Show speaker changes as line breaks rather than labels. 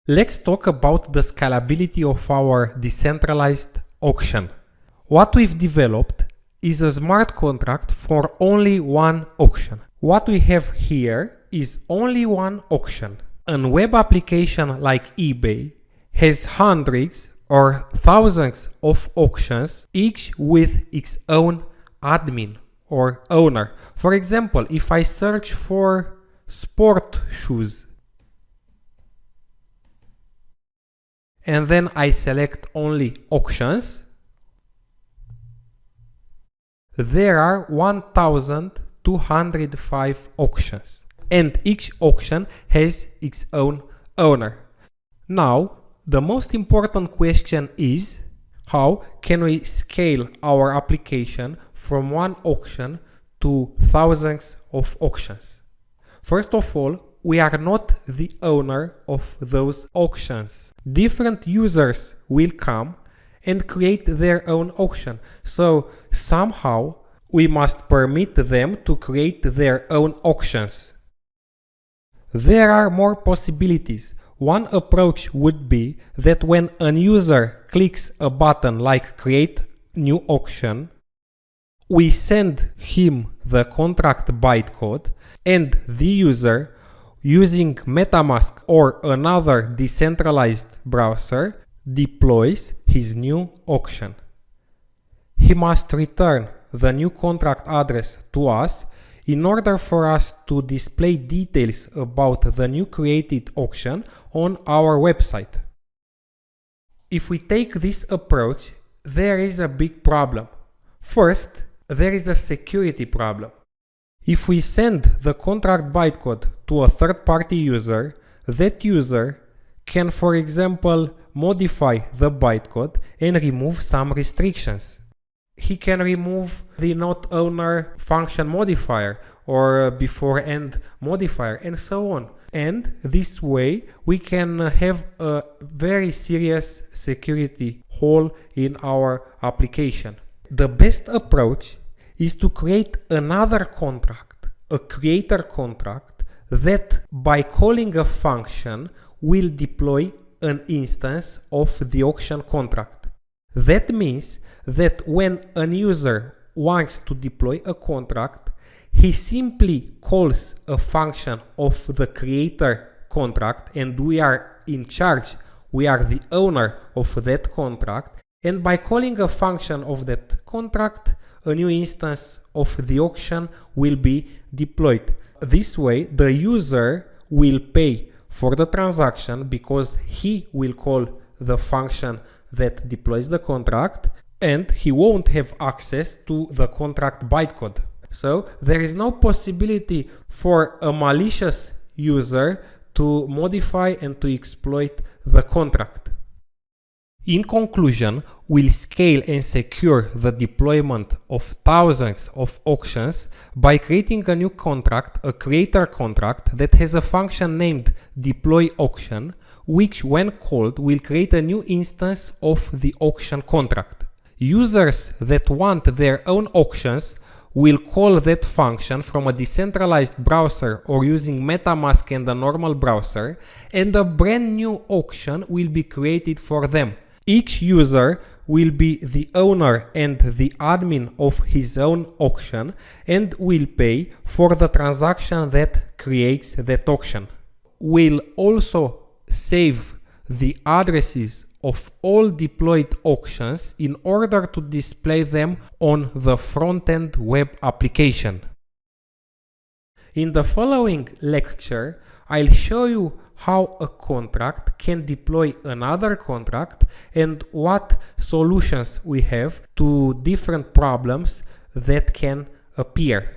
Let's talk about the scalability of our decentralized auction. What we've developed is a smart contract for only one auction. What we have here is only one auction. A web application like eBay has hundreds or thousands of auctions, each with its own admin or owner. For example, if I search for sport shoes and then I select only auctions, there are 1,205 auctions, and each auction has its own owner. Now, the most important question is, how can we scale our application from one auction to thousands of auctions? First of all, we are not the owner of those auctions. Different users will come and create their own auction. So somehow we must permit them to create their own auctions. There are more possibilities. One approach would be that when a user clicks a button like create new auction, we send him the contract bytecode, and the user, using MetaMask or another decentralized browser, deploys his new auction. He must return the new contract address to us in order for us to display details about the new created auction on our website. If we take this approach, there is a big problem. First, there is a security problem. If we send the contract bytecode to a third-party user, that user can, for example, modify the bytecode and remove some restrictions. He can remove the not owner function modifier or before end modifier and so on. And this way we can have a very serious security hole in our application. The best approach is to create another contract, a creator contract, that by calling a function will deploy an instance of the auction contract. That means that when a user wants to deploy a contract, he simply calls a function of the creator contract, and we are in charge, we are the owner of that contract, and by calling a function of that contract, a new instance of the auction will be deployed. This way, the user will pay for the transaction because he will call the function that deploys the contract, and he won't have access to the contract bytecode. So there is no possibility for a malicious user to modify and to exploit the contract. In conclusion, we'll scale and secure the deployment of thousands of auctions by creating a new contract, a creator contract that has a function named deploy auction, which when called will create a new instance of the auction contract. Users that want their own auctions will call that function from a decentralized browser or using MetaMask and a normal browser, and a brand new auction will be created for them. Each user will be the owner and the admin of his own auction and will pay for the transaction that creates that auction. We'll also save the addresses of all deployed auctions in order to display them on the front-end web application. In the following lecture, I'll show you how a contract can deploy another contract and what solutions we have to different problems that can appear.